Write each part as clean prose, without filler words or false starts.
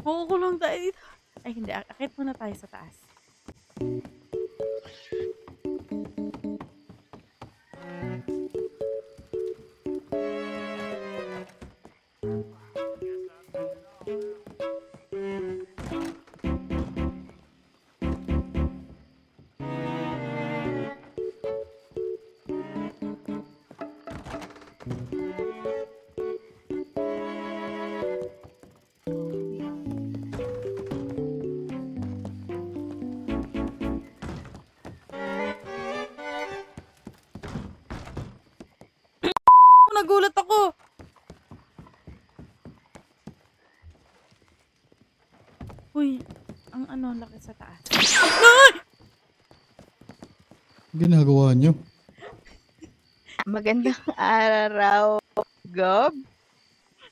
Kukulong tayo dito. Ay, hindi. Akit muna tayo sa taas. Nagulat ako. Uy, ang laki sa taas. Ginagawa nyo? Magandang araw, Gob.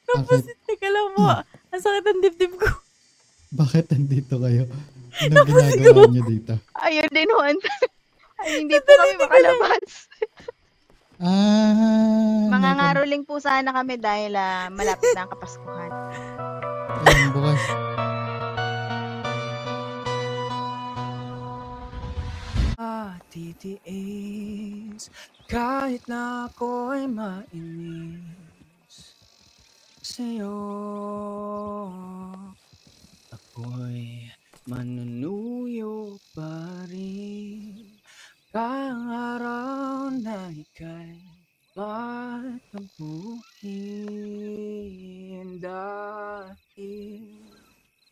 Tapos, teka lang mo. Ang sakit ang dibdib ko. Bakit nandito kayo? Anong ginagawa nyo dito? Ayun din, Juan. Ay, hindi po kami makalabas. Mga ngaroling po sana kami dahil malapit na ang Kapaskuhan. Ayan, bukas. Titiis kahit na ako'y mainis sa'yo. Ako'y manunuyo pa rin kahang araw na ika'y patabuhin dahil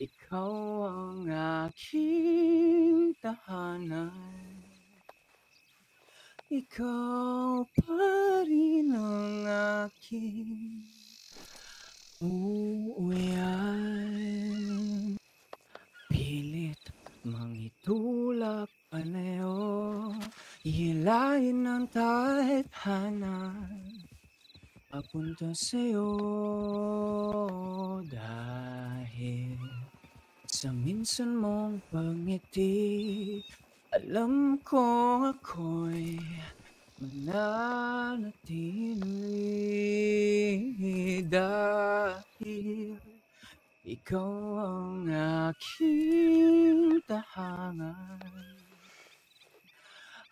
ikaw ang aking tahanan. Ikaw pa rin ang aking uuwian. Pilit mangitulak paneo, hilahin ng tadhana papunta sa'yo dahil sa minsan mong pangiti. Alam kong ako'y mananatili dahil ikaw ang aking tahanan.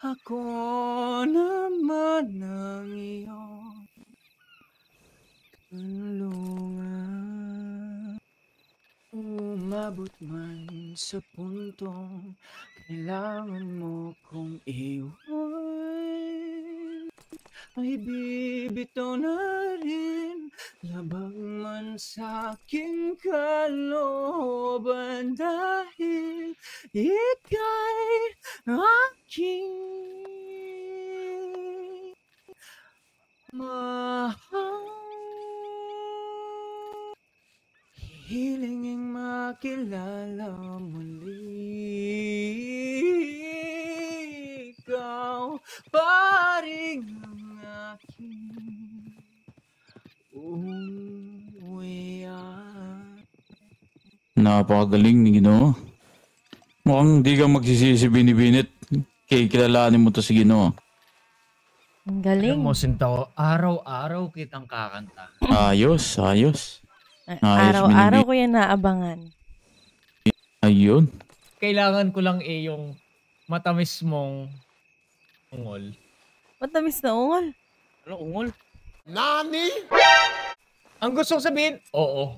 Ako naman ang iyong kanlungan. Umabot man sa puntong kailangan mo kong iwan, ay bibitaw na rin labag man sa aking kalooban dahil ika'y aking mahal. Hihilingin makilala muli, ikaw pa rin ang aking uuwian. Napakagaling ni Ginoo. Mukhang di ka magsisisi binibinit. Kilalanin mo to si Ginoo. Ang galing. Alam mo, Sinta ko, araw-araw kitang kakanta. Ayos, ayos. Araw-araw ko yan naabangan. Ayun. Kailangan ko lang yung matamis mong ungol. Matamis na ungol. Ano ungol? Nani? Ang gusto kong sabihin, oo.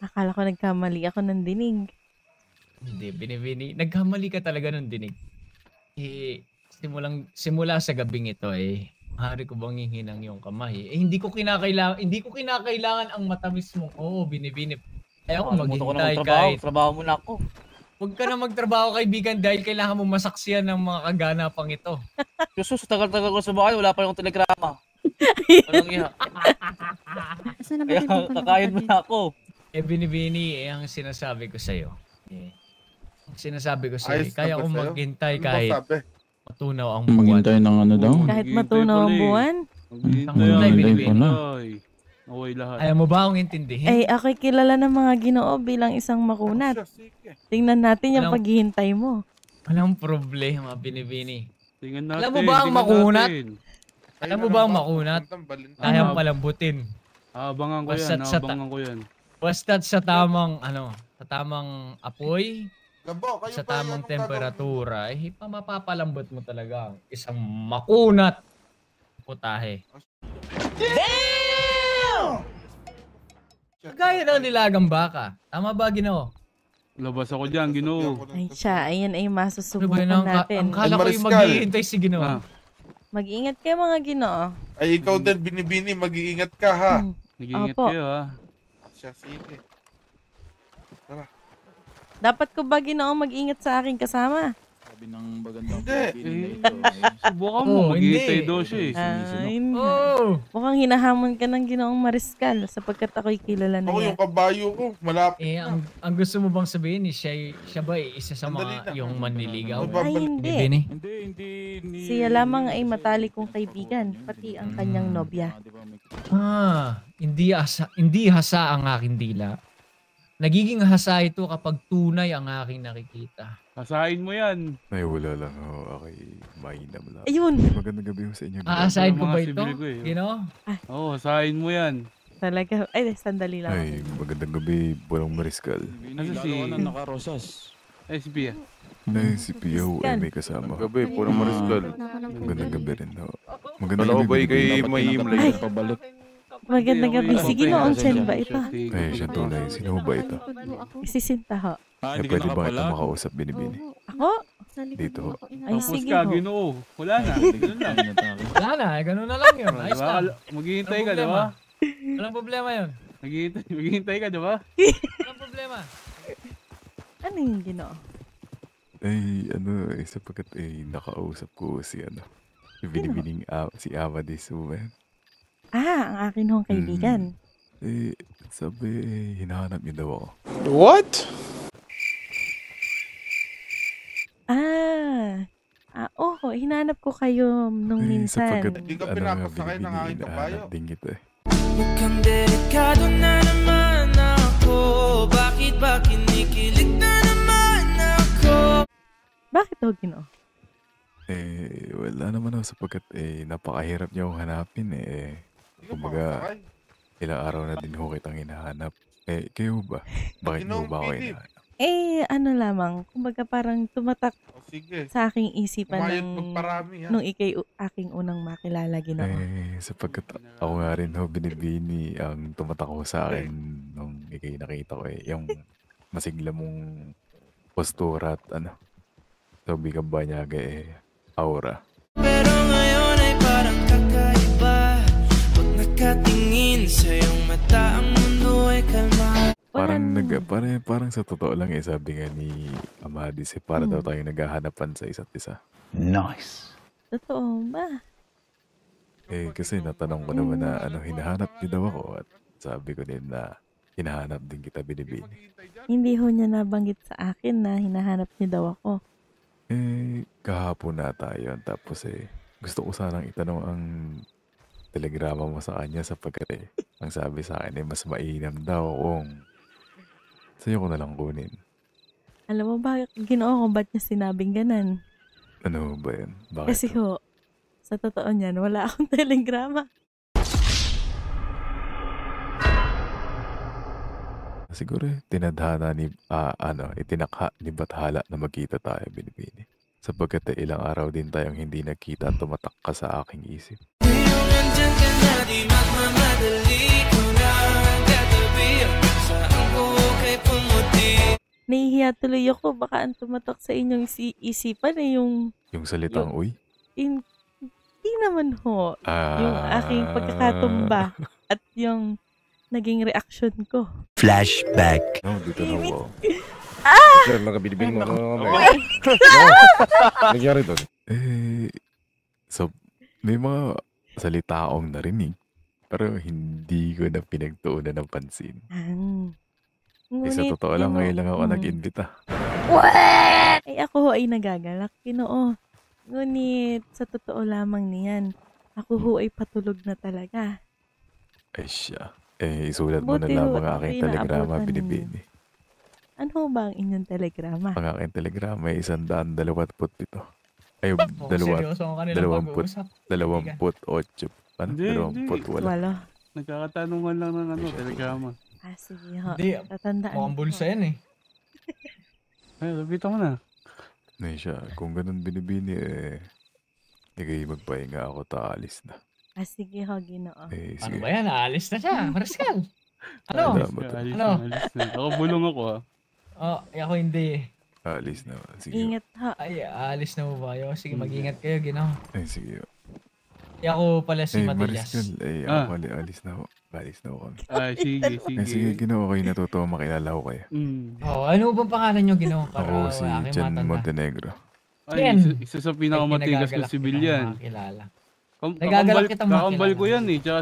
Akala ko nagkamali ako ng dinig. Hindi, binibini. Nagkamali ka talaga ng dinig. Simula sa gabing ito maaari ko bang hihinang yung kamay? Hindi ko kinakailangan ang matamis mong, binibini. Ako maghintay kahit. Trabaho mo na ako. Huwag ka na magtrabaho, kaibigan, dahil kailangan mo masaksiyan ng mga kaganapang ito. Kasi sa tagal-tagal ko sa bahay, wala pa yung telegrama. Walang iha. Kaya kakain mo na ako. Binibini, ang sinasabi ko sa'yo. Ang sinasabi ko sa'yo, kaya kong maghintay kahit matunaw ang buwan. Maghintay ng ano daw? Kahit matunaw ang buwan. Maghintay, binibini. Away lahat. Ayaw mo ba akong intindihin? Ay, ako'y kilala ng mga Ginoo bilang isang makunat. Tingnan natin yung paghihintay mo. Walang problema, binibini. Tingnan natin. Alam mo ba ang makunat? Alam mo ba ang makunat? Kaya palambutin. Abangan ko yan, abangan ko yan. Basta't sa tamang, sa tamang apoy, sa tamang temperatura, mapapalambot mo talaga ang isang makunat putahe. Kagaya ng nilagang baka. Tama ba, Ginoo? Labas ako dyan, Ginoo. Ay siya, ayan ay Ano ba masusubukan yun? Ang natin. kala ko yung maghihintay si Ginoo. Ah. Mag-ingat kayo mga Ginoo. Ay, ikaw din, binibini, mag-iingat ka, ha? Nag-iingat Opo. kayo, ha? Siya, sige. Dapat ko ba Ginoo mag-ingat sa aking kasama? Sabi ng magandang Hindi. Pilipino na ito. Subukan mo, Oh, mag-iintay hindi. daw siya eh. Ay, Oh! mukhang hinahamon ka ng Ginoong Mariskal sapagkat ako'y kilala na Ako, niya. yung kabayo ko, malapit. Ang gusto mo bang sabihin siya ba isa sa Sandali mga lang. yung manliligaw? Ay, hindi. Bini? Hindi. Siya lamang ay matalik kong kaibigan, pati ang kanyang nobya. Hindi hasa ang aking dila. Nagiging hasa ito kapag tunay ang aking nakikita. Kasahin mo yan. Ay, wala lang ako. Okay, mainam lang. Ayun, Magandang gabi ho sa inyo. Aasahin ko mga ba ito? sibil ko eh. Ginoo? Oo, kasahin mo yan. talaga. Ay, sandali lang. Ay, magandang gabi, Bulong Mariskal. Ano si- Lalo ka na nakarosas. SB ah. Ay, si Pio ay may kasama. Gabi, puro Mariskal. Magandang gabi rin ho. Magandang Kala ko gabi, ba kay Binibini. Mahimlay? Ay. Pabalik. Magandang gabi. Sige, noong Chen ba ito? Ay, siya tunay. Sino ba ito? Isisinta ho. Ay, Hindi ka pwede ba kita nakapala? makausap, Binibini? Ako? Dito ho. Ay, Tapos sige ka, ho. Ginoo. Wala na. Ganun lang. Wala na, ganun na lang yun. Ayos Diba? na. Maghihintay ka, Walang di ba? Walang problema yun. Maghihintay ka, di ba? Walang problema. Ano yung Ginoo? Ay, sapagkat nakausap ko si si Binibining si Amadis ho, man. Ah, ang akin hong kaibigan. Sabi, hinahanap niyo daw ako. Oo, hinanap ko kayo nung minsan. Sapagkat, Hindi ka nga, pinapasakay ng Binibini, aking kabayo. hinahanap din kita eh. Mukhang delikado na naman ako. Bakit ba kinikilig na naman ako? Bakit ho, Ginoo? Wala naman ako sapagkat napakahirap niyo akong hanapin eh. Hindi ka Kumbaga, makasakay. ilang araw na din ho kitang hinahanap. Kayo ba? Bakit mo Ginoong ba ako Philip. hinahanap? Ano lamang, kumbaga parang tumatak O, sige. sa aking isipan Kumayot ng magparami, ha? nung ikay aking unang makilala, Ginoo. Sapagkat ako nga rin ho, Binibini, ang tumatak ko sa akin nung ikay nakita ko yung masigla mong postura at sabi ka ba niya aura. Pero ngayon ay parang kakaiba. Pag nakatingin sa iyong mata, ang mundo ay kalma. Parang sa totoo lang sabi nga ni Amadis para daw tayong naghahanapan sa isa't isa. Totoo ba? Kasi natanong ko naman na hinahanap niyo daw ako at sabi ko din na hinahanap din kita, Binibini. Hindi ho niya nabanggit sa akin na hinahanap niya daw ako. Kahapon na tayo tapos gusto ko sanang itanong ang telegrama mo sa kanya sapagkat ang sabi sa akin mas mainam daw kung sa'yo ko na lang kunin. Alam mo ba, Ginoo, kung ba't niya sinabing ganan? Ano ba yun? Bakit? Kasi ho, sa totoo niyan, wala akong telegrama. Siguro tinadhana ni, itinakha ni Bathala na magkita tayo, Binibini. Sapagkat ilang araw din tayong hindi nagkita at tumatak ka sa aking isip. Ngayong nandyan ka na, di magmamadali ko na katabi. Saan ko kay pumuti? Nahihiya tuloy ako, baka ang tumatak sa inyong isipan ay yung... Yung salitang uy? Hindi naman ho. Yung aking pagkakatumba at yung naging reaction ko. Flashback. No, dito na ako. Sir, nakabinibin mo. Ay! Nangyari doon? So, may mga salita akong narinig, pero hindi ko na pinagtuunan ng pansin. Sa totoo lang, ngayon lang ako nag-invita. Ay, ako ho ay nagagalak, Ginoo. Ngunit, sa totoo lamang niyan, ako ho ay patulog na talaga. Ay siya. Isulat mo na Buti ho, lang ang aking ako'y telegrama, naabutan Binibini. Ano ba ang inyong telegrama? Ang aking telegrama ay 127. Ay, Seryoso ang kanilang pag-uusap. 28. Ano? Hindi, 28. Walo. Nagkakatanungan lang ng telegrama. Sige ho. Hindi, Tatandaan mukhang ko. bulsa yan eh. Ay, lapita mo na. Nay siya, kung ganun binibini ikay magpahinga ako, taalis na. Sige ho, Ginoo. Eh, Ano sige. ba yan? Aalis na siya. Mariskal. Ano? Salamat. Alis Ano? na, alis na. Ako bulong ako Ako hindi. Alis na. Sige. Ingat ho. Ay, aalis na mo ba yun? Sige, mag-ingat kayo, Ginoo. Ay, sige. Ako pala si Matillas. Mariskal, ako alis na ako. Alis na ako. Ay, sige, sige. Ay, sige, ginawa kayo natutuwa, makilala ko kayo. Ano bang pangalan nyo, Ginoo? Para Ako si aking Jan matanda. Montenegro. Ay, isa sa pinakamatigas na Ay, sibilyan. makilala. Kakambal kitang kakambal ko makilala. yan eh. Tsaka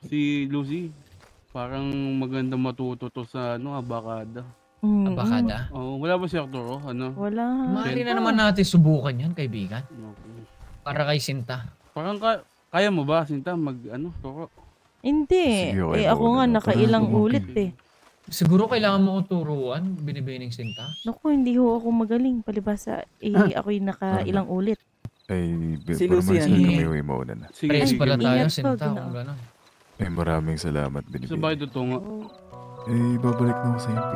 si Lucy. Parang maganda matuto to sa abakada. Abakada? Oh, wala ba si Arturo? Ano? Wala. Maaari na naman natin subukan yan, kaibigan. Para kay Sinta. Parang kaya mo ba, Sinta, turo? Hindi. Sige, okay, Ako nga, muna. nakailang Parang ulit eh. Siguro kailangan mo kong turuan, binibining Sinta. Naku, hindi ho ako magaling. Palibasa, ako'y nakailang ulit. Ay, Si Lucy Mariskal, yan. kami uwi mauna na. Sige, Press sige. pala tayo, Ingat po, Sinta, Ginoo. kung gano'n. Ay, maraming salamat, Sa binibini. bakit tutungo? Eh, babalik na ako sa MP.